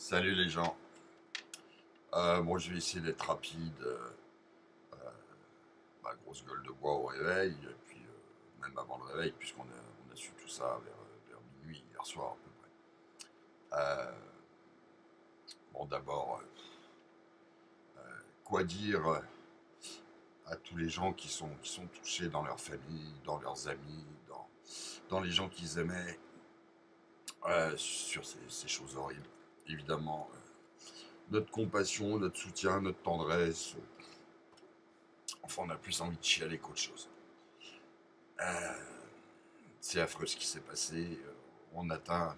Salut les gens. Bon, je vais essayer d'être rapide. Grosse gueule de bois au réveil, et puis même avant le réveil, puisqu'on a su tout ça vers minuit hier soir à peu près. Bon, d'abord, quoi dire à tous les gens qui sont touchés dans leur famille, dans leurs amis, dans les gens qu'ils aimaient, sur ces choses horribles. Évidemment, notre compassion, notre soutien, notre tendresse. Enfin, on a plus envie de chialer qu'autre chose. Euh, c'est affreux ce qui s'est passé. On atteint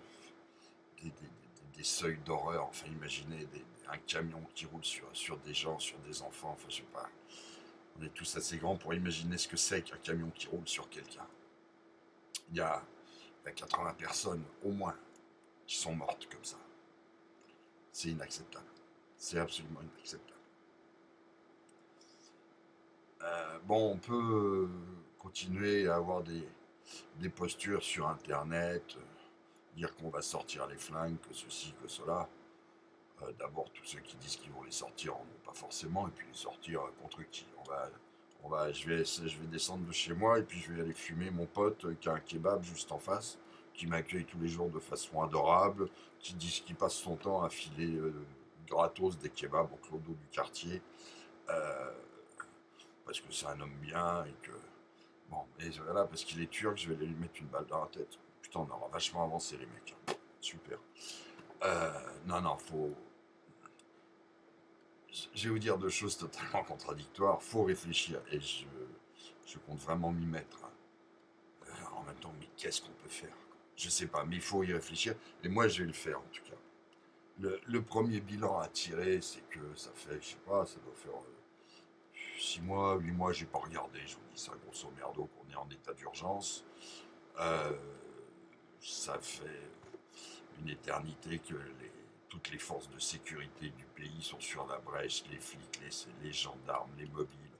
des seuils d'horreur. Enfin, imaginez un camion qui roule sur des gens, sur des enfants. Enfin, je sais pas. On est tous assez grands pour imaginer ce que c'est qu'un camion qui roule sur quelqu'un. Il y a, il y a 80 personnes au moins qui sont mortes comme ça. C'est inacceptable. C'est absolument inacceptable. Bon, on peut continuer à avoir des postures sur Internet, dire qu'on va sortir les flingues, que ceci, que cela. D'abord, tous ceux qui disent qu'ils vont les sortir en ont pas forcément, et puis les sortir contre qui je vais descendre de chez moi, et puis je vais aller fumer mon pote qui a un kebab juste en face, qui m'accueille tous les jours de façon adorable, qui passe son temps à filer gratos des kebabs au clodo du quartier, euh, parce que c'est un homme bien, et que... Bon, et voilà, parce qu'il est turc, je vais aller lui mettre une balle dans la tête. Putain, on aura vachement avancé les mecs. Super. Non, non, je vais vous dire deux choses totalement contradictoires. Faut réfléchir et je compte vraiment m'y mettre. En même temps, mais qu'est-ce qu'on peut faire? Je sais pas, mais il faut y réfléchir. Et moi, je vais le faire en tout cas. Le premier bilan à tirer, c'est que ça fait, je sais pas, ça doit faire 6 mois, 8 mois, j'ai pas regardé. Je vous dis ça grosso merdo qu'on est en état d'urgence. Euh, Ça fait une éternité que toutes les forces de sécurité du pays sont sur la brèche, les flics, les gendarmes, les mobiles,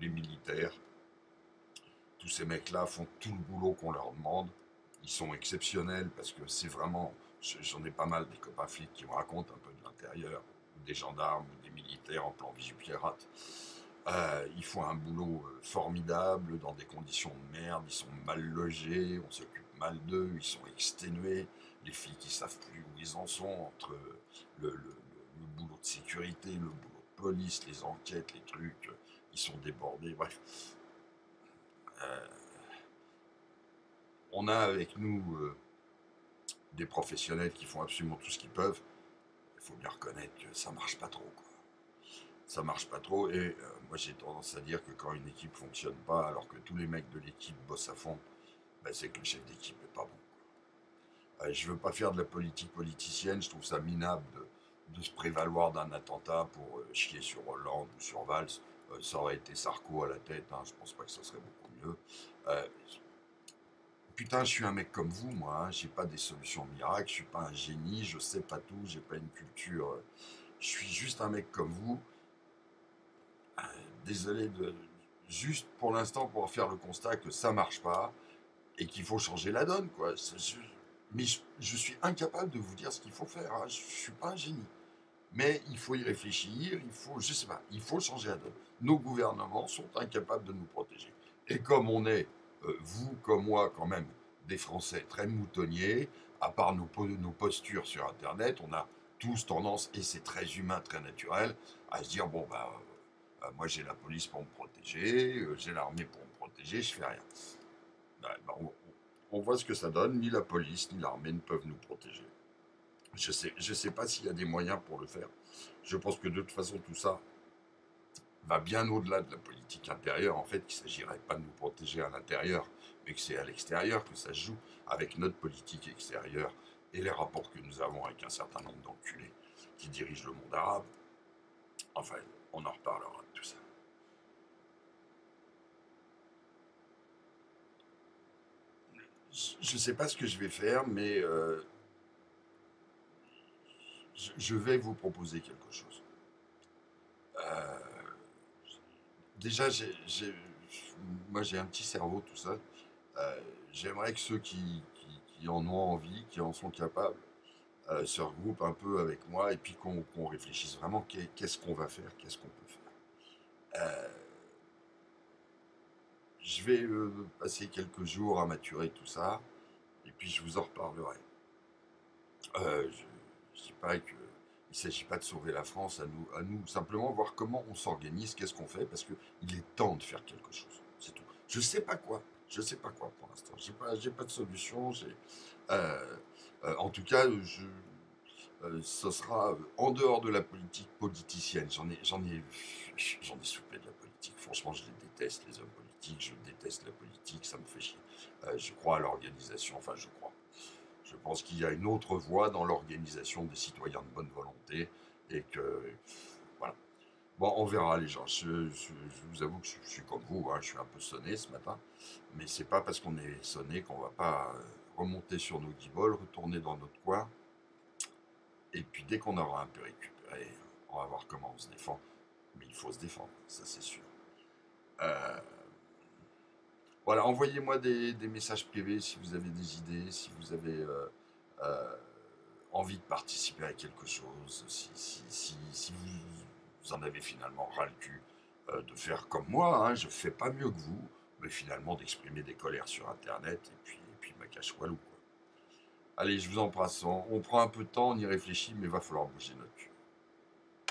les militaires. Tous ces mecs-là font tout le boulot qu'on leur demande. Ils sont exceptionnels parce que c'est vraiment... J'en ai pas mal des copains flics qui me racontent un peu de l'intérieur, ou des gendarmes, ou des militaires en plan Vigipirate. Ils font un boulot formidable dans des conditions de merde, ils sont mal logés, on s'occupe mal d'eux, ils sont exténués, les flics ils savent plus où ils en sont entre le boulot de sécurité, le boulot de police, les enquêtes, les trucs, ils sont débordés, bref. Euh, on a avec nous des professionnels qui font absolument tout ce qu'ils peuvent, il faut bien reconnaître que ça marche pas trop, quoi. Ça marche pas trop, et moi j'ai tendance à dire que quand une équipe fonctionne pas alors que tous les mecs de l'équipe bossent à fond, ben, c'est que le chef d'équipe est pas bon. Je veux pas faire de la politique politicienne, je trouve ça minable de se prévaloir d'un attentat pour chier sur Hollande ou sur Valls. Ça aurait été Sarko à la tête, hein, je pense pas que ça serait beaucoup mieux. Euh, Putain, je suis un mec comme vous, moi, hein, j'ai pas des solutions miracles, je suis pas un génie, je sais pas tout, j'ai pas une culture. Je suis juste un mec comme vous. Euh, Désolé de. Juste pour l'instant, pour faire le constat que ça marche pas, et qu'il faut changer la donne, quoi. Mais je suis incapable de vous dire ce qu'il faut faire, hein. Je suis pas un génie. Mais il faut y réfléchir, je sais pas, il faut changer la donne. Nos gouvernements sont incapables de nous protéger. Et comme on est, vous comme moi quand même, des Français très moutonniers, à part nos postures sur Internet, on a tous tendance, et c'est très humain, très naturel, à se dire, bon, bah, moi j'ai la police pour me protéger, j'ai l'armée pour me protéger, je fais rien. Bah, on voit ce que ça donne, ni la police ni l'armée ne peuvent nous protéger. Je sais pas s'il y a des moyens pour le faire. Je pense que de toute façon tout ça va bien au-delà de la politique intérieure, en fait, qu'il ne s'agirait pas de nous protéger à l'intérieur, mais que c'est à l'extérieur que ça se joue, avec notre politique extérieure et les rapports que nous avons avec un certain nombre d'enculés qui dirigent le monde arabe. Enfin, on en reparlera de tout ça. Je ne sais pas ce que je vais faire, mais je vais vous proposer quelque chose. Euh, Déjà, moi j'ai un petit cerveau tout seul. Euh, J'aimerais que ceux qui en ont envie, qui en sont capables, se regroupent un peu avec moi et puis qu'on réfléchisse vraiment qu'est-ce qu'on va faire, qu'est-ce qu'on peut faire. Je vais passer quelques jours à maturer tout ça et puis je vous en reparlerai. Je dis pas que il s'agit pas de sauver la France, à nous simplement voir comment on s'organise, qu'est-ce qu'on fait, parce que il est temps de faire quelque chose. C'est tout. Je sais pas quoi pour l'instant. J'ai pas de solution. Euh, En tout cas, ce sera en dehors de la politique politicienne. J'en ai soupé de la politique. Franchement, je les déteste, les hommes politiques. Je déteste la politique, ça me fait chier. Je crois à l'organisation, enfin, je crois. Je pense qu'il y a une autre voie dans l'organisation des citoyens de bonne volonté et que, voilà. Bon, on verra les gens. Je vous avoue que je suis comme vous, hein, je suis un peu sonné ce matin, mais c'est pas parce qu'on est sonné qu'on va pas remonter sur nos guiboles, retourner dans notre coin, et puis dès qu'on aura un peu récupéré, on va voir comment on se défend. Mais il faut se défendre, ça c'est sûr. Euh, voilà, envoyez-moi des messages privés si vous avez des idées, si vous avez euh, envie de participer à quelque chose, si vous en avez finalement ras le cul de faire comme moi, hein, je fais pas mieux que vous, mais finalement d'exprimer des colères sur Internet et puis ma cache walou. Quoi. Allez, je vous embrasse. On prend un peu de temps, on y réfléchit, mais va falloir bouger notre cul.